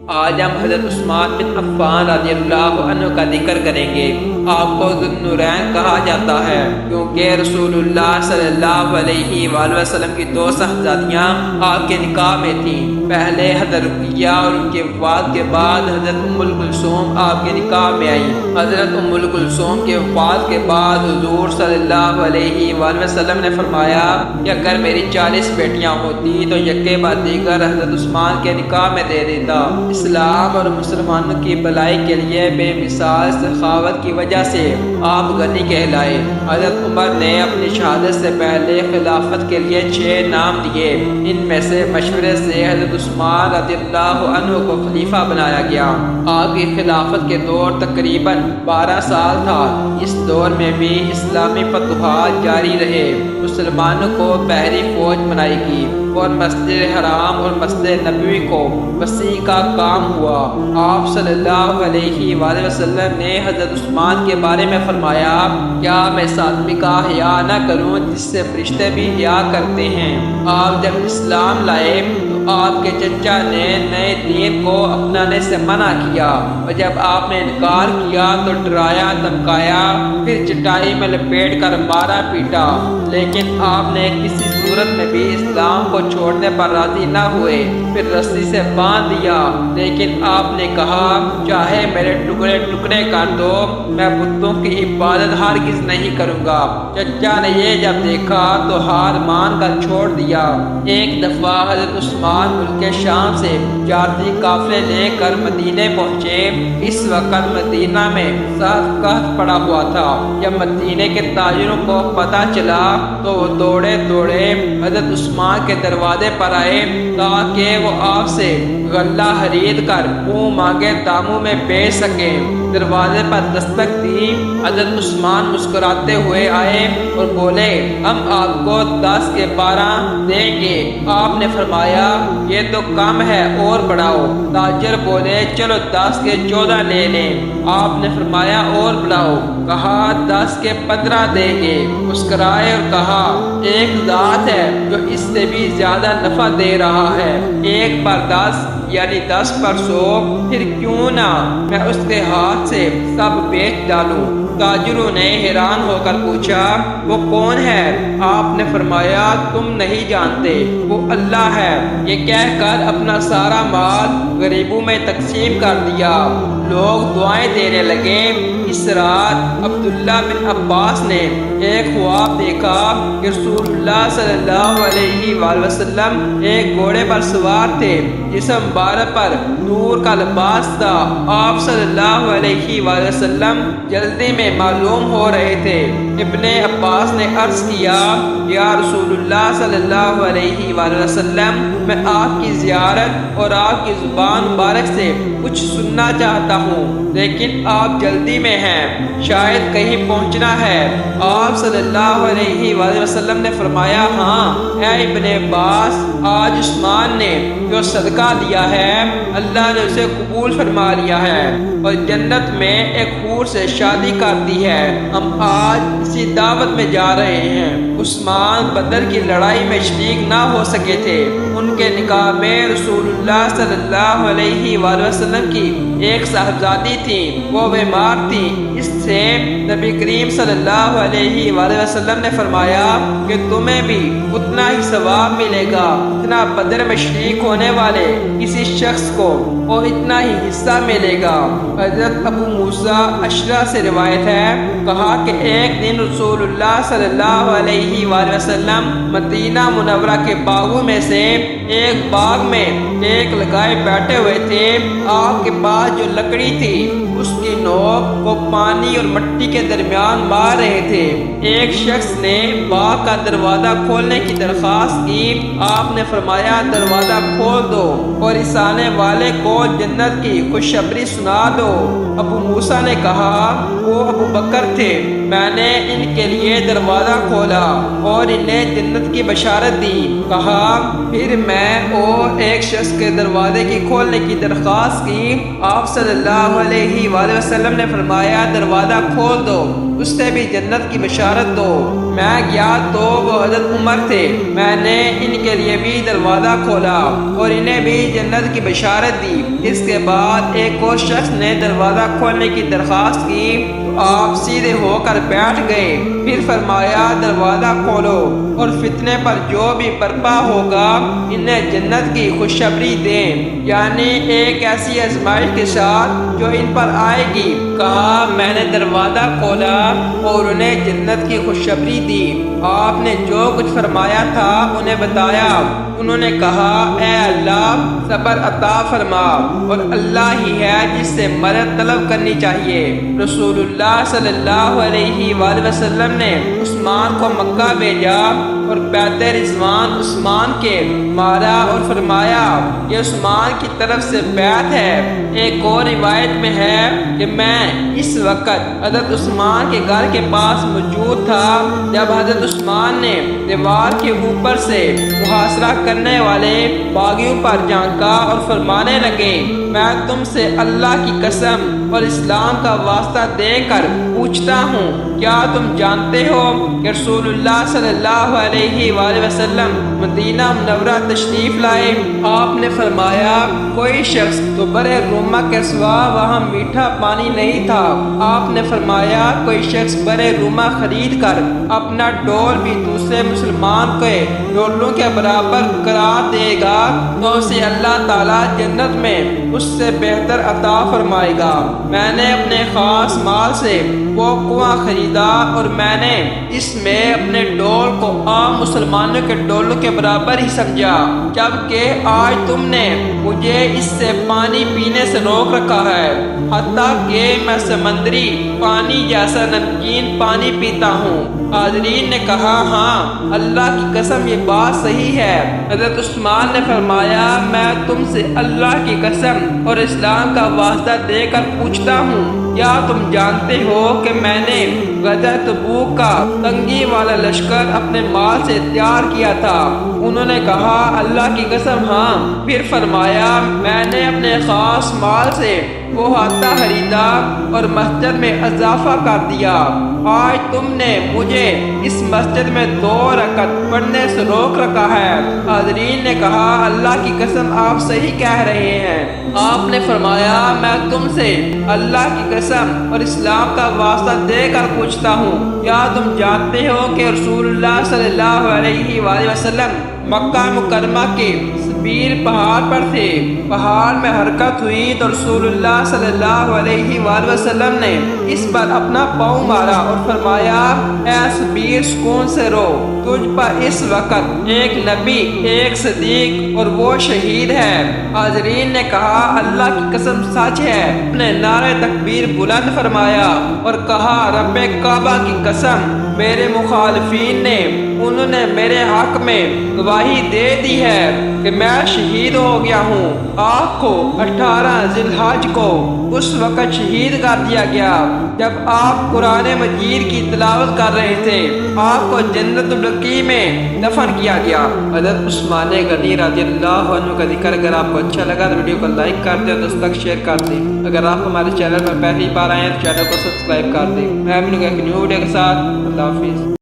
آج ہم حضرت عثمان بن عفان رضی اللہ عنہ کا ذکر کریں گے۔ آپ کو ذو النورین کہا جاتا ہے کیونکہ رسول اللہ صلی اللہ علیہ وآلہ وسلم کی دو صاحبزادیاں آپ کے نکاح میں تھیں۔ پہلے حضرت رقیہ اور ان کے وفات کے بعد حضرت ام کلثوم آپ کے نکاح میں آئی۔ حضرت ام کلثوم کے وفات کے بعد حضور صلی اللہ علیہ وآلہ وسلم نے فرمایا کہ اگر میری 40 بیٹیاں ہوتی تو یکے بعد دیگر حضرت عثمان کے نکاح میں دے دیتا۔ اسلام اور مسلمانوں کی بھلائی کے لیے بے مثال سخاوت کی وجہ سے آپ غنی کہلائے۔ حضرت عمر نے اپنی شہادت سے پہلے خلافت کے لیے 6 نام دیے۔ ان میں سے مشورے سے حضرت عثمان رضی اللہ عنہ کو خلیفہ بنایا گیا۔ آپ کی خلافت کے دور تقریباً 12 سال تھا۔ اس دور میں بھی اسلامی فتوحات جاری رہے۔ مسلمانوں کو بحری فوج بنائی گئی اور مسجد حرام اور مسجد نبوی کو وسیع کا کام ہوا۔ آپ صلی اللہ علیہ وآلہ وسلم نے حضرت عثمان کے بارے میں فرمایا، کیا میں اس آدمی کا حیا نہ کروں جس سے فرشتے بھی حیا کرتے ہیں۔ آپ جب اسلام لائے تو آپ کے چچا نے نئے دین کو اپنانے سے منع کیا، اور جب آپ نے انکار کیا تو ڈرایا دھمکایا، پھر چٹائی میں لپیٹ کر مارا پیٹا، لیکن آپ نے کسی صورت میں بھی اسلام کو چھوڑنے پر راضی نہ ہوئے۔ پھر رسی سے باندھ دیا، لیکن آپ نے کہا چاہے میرے ٹکڑے ٹکڑے کر دو، میں بتوں کی عبادت ہرگز نہیں کروں گا۔ چچا نے یہ جب دیکھا تو ہار مان کر چھوڑ دیا۔ ایک دفعہ حضرت عثمان ملک شام سے تجارتی قافلے لے کر مدینے پہنچے۔ اس وقت مدینہ میں سخت قحط پڑا ہوا تھا۔ جب مدینے کے تاجروں کو پتہ چلا تو وہ دوڑے دوڑے حضرت عثمان کے دروازے پر آئے تاکہ وہ آپ سے غلہ خرید کر منہ مانگے داموں میں بیچ سکیں۔ دروازے پر دستک دی، حضرت عثمان مسکراتے ہوئے آئے اور بولے ہم آپ کو 10 کے 12 دیں گے۔ آپ نے فرمایا یہ تو کم ہے اور بڑھاؤ۔ تاجر بولے چلو 10 کے 14 لے لیں۔ آپ نے فرمایا اور بڑھاؤ۔ کہا 10 کے 15 دیں گے۔ مسکرائے اور کہا ایک ذات ہے جو اس سے بھی زیادہ نفع دے رہا ہے، 1 پر 10 یعنی 10 پر 100، پھر کیوں نہ میں اس کے ہاتھ سے سب بیچ ڈالوں۔ تاجروں نے حیران ہو کر پوچھا وہ کون ہے؟ آپ نے فرمایا تم نہیں جانتے، وہ اللہ ہے۔ یہ کہہ کر اپنا سارا مال غریبوں میں تقسیم کر دیا۔ لوگ دعائیں دینے لگے۔ اس رات عبداللہ بن عباس نے ایک خواب دیکھا کہ رسول اللہ صلی اللہ علیہ وآلہ وسلم ایک گھوڑے پر سوار تھے، جسم مبارک پر نور کا لباس تھا۔ آپ صلی اللہ علیہ وآلہ وسلم جلدی میں معلوم ہو رہے تھے۔ ابن عباس نے عرض کیا یا رسول اللہ صلی اللہ علیہ وآلہ وسلم، میں آپ کی زیارت اور آپ کی زبان مبارک سے کچھ سننا چاہتا ہوں، لیکن آپ جلدی میں ہیں، شاید کہیں پہنچنا ہے۔ آپ صلی اللہ علیہ وآلہ وسلم نے فرمایا ہاں اے ابن عباس، آج عثمان نے جو صدقہ دیا ہے اللہ نے اسے قبول فرما لیا ہے اور جنت میں ایک حور سے شادی کر دی ہے۔ ہم آج اسی دعوت میں جا رہے ہیں۔ عثمان بدر کی لڑائی میں شریک نہ ہو سکے تھے۔ ان کے نکاح میں رسول اللہ صلی اللہ علیہ وآلہ وسلم کی ایک صاحبزادی تھی، وہ بیمار تھی۔ اس سے نبی کریم صلی اللہ علیہ وآلہ وسلم نے فرمایا کہ تمہیں بھی اتنا ہی ثواب ملے گا جتنا بدر میں شریک ہونے والے کسی شخص کو، اور اتنا ہی حصہ ملے گا۔ حضرت ابو موسیٰ اشعری سے روایت ہے، کہا کہ ایک دن رسول اللہ صلی اللہ علیہ وآلہ وسلم مدینہ منورہ کے باغوں میں سے ایک باغ میں ایک لگائے بیٹھے ہوئے تھے۔ آپ کے پاس جو لکڑی تھی اس کی نوک کو پانی اور مٹی کے درمیان مار رہے تھے۔ ایک شخص نے باغ کا دروازہ کھولنے کی درخواست کی۔ آپ نے فرمایا دروازہ کھول دو اور اس آنے والے کو جنت کی خوشخبری سنا دو۔ ابو موسیٰ نے کہا وہ ابو بکر تھے، میں نے ان کے لیے دروازہ کھولا اور انہیں جنت کی بشارت دی۔ کہا پھر میں اور ایک شخص کے دروازے کی کھولنے کی درخواست کی۔ آپ صلی اللہ علیہ وآلہ وسلم نے فرمایا دروازہ کھول دو۔ اس سے بھی جنت کی بشارت دو۔ میں گیا تو وہ حضرت عمر تھے، میں نے ان کے لیے بھی دروازہ کھولا اور انہیں بھی جنت کی بشارت دی۔ اس کے بعد ایک اور شخص نے دروازہ کھولنے کی درخواست کی تو آپ سیدھے ہو کر بیٹھ گئے، پھر فرمایا دروازہ کھولو اور فتنے پر جو بھی برپا ہوگا انہیں جنت کی خوشخبری دیں، یعنی ایک ایسی آزمائش کے ساتھ جو ان پر آئے گی۔ کہا میں نے دروازہ کھولا اور انہیں جنت کی خوشخبری دی۔ آپ نے جو کچھ فرمایا تھا انہیں بتایا۔ انہوں نے کہا اے اللہ صبر عطا فرما، اور اللہ ہی ہے جس سے مدد طلب کرنی چاہیے۔ رسول اللہ صلی اللہ علیہ وآلہ وسلم نے عثمان کو مکہ بھیجا اور بیعت رضوان عثمان کے مارا اور فرمایا یہ عثمان کی طرف سے بیعت ہے۔ ایک اور روایت میں ہے کہ میں اس وقت حضرت عثمان کے گھر کے پاس موجود تھا جب حضرت عثمان نے دیوار کے اوپر سے محاصرہ کرنے والے باغیوں پر جھانکا اور فرمانے لگے میں تم سے اللہ کی قسم اور اسلام کا واسطہ دے کر پوچھتا ہوں، کیا تم جانتے ہو کہ رسول اللہ صلی اللہ علیہ وآلہ وسلم مدینہ منورہ تشریف لائے؟ آپ نے فرمایا کوئی شخص تو برے روما کے سوا وہاں میٹھا پانی نہیں تھا۔ آپ نے فرمایا کوئی شخص برے روما خرید کر اپنا ڈول بھی دوسرے مسلمان کے ڈولوں کے برابر قرار دے گا تو اسے اللہ تعالیٰ جنت میں اس سے بہتر عطا فرمائے گا۔ میں نے اپنے خاص مال سے وہ کنواں خریدا اور میں نے اس میں اپنے ڈول کو عام مسلمانوں کے ڈولوں کے برابر ہی سمجھا، جبکہ آج تم نے مجھے اس سے پانی پینے سے روک رکھا ہے، حتیٰ کہ میں سمندری پانی جیسا نمکین پانی پیتا ہوں۔ حاضرین نے کہا ہاں اللہ کی قسم یہ بات صحیح ہے۔ حضرت عثمان نے فرمایا میں تم سے اللہ کی قسم اور اسلام کا واسطہ دے کر پوچھتا ہوں، کیا تم جانتے ہو کہ میں نے غزوہ تبوک کا تنگی والا لشکر اپنے مال سے تیار کیا تھا؟ انہوں نے کہا اللہ کی قسم ہاں۔ پھر فرمایا میں نے اپنے خاص مال سے وہ احاطہ خریدا اور مسجد میں اضافہ کر دیا۔ آج تم نے مجھے اس مسجد میں 2 رکعت پڑھنے سے روک رکھا ہے۔ حاضرین نے کہا اللہ کی قسم آپ صحیح کہہ رہے ہیں۔ آپ نے فرمایا میں تم سے اللہ کی قسم اور اسلام کا واسطہ دے کر پوچھتا ہوں، کیا تم جانتے ہو کہ رسول اللہ صلی اللہ علیہ وآلہ وسلم مکہ مکرمہ کے سبیر پہاڑ پر تھے، پہاڑ میں حرکت ہوئی تو رسول اللہ صلی اللہ علیہ وآلہ وسلم نے اس پر اپنا پاؤں مارا اور فرمایا اے سبیر سکون سے رو، تجھ پر اس وقت ایک نبی، ایک صدیق اور وہ شہید ہے۔ حاضرین نے کہا اللہ کی قسم سچ ہے۔ اپنے نعرہ تکبیر بلند فرمایا اور کہا رب کعبہ کی قسم میرے مخالفین نے انہوں نے میرے حق میں گواہی دے دی ہے کہ میں شہید ہو گیا ہوں۔ آپ کو 18 ذی الحج کو اس وقت شہید کر دیا گیا جب آپ قرآن مجید کی تلاوت کر رہے تھے، آپ کو جنت البقیع میں دفن کیا گیا۔ حضرت عثمان غنی رضی اللہ عنہ کا ذکر اگر آپ کو اچھا لگا تو ویڈیو کو لائک کر دیں اور دوستوں تک شیئر کر دیں۔ اگر آپ ہمارے چینل پر پہلی بار آئے ہیں تو چینل کو سبسکرائب کر دیں۔ میں ملوں گا ایک نیو ویڈیو کے ساتھ۔ اللہ حافظ۔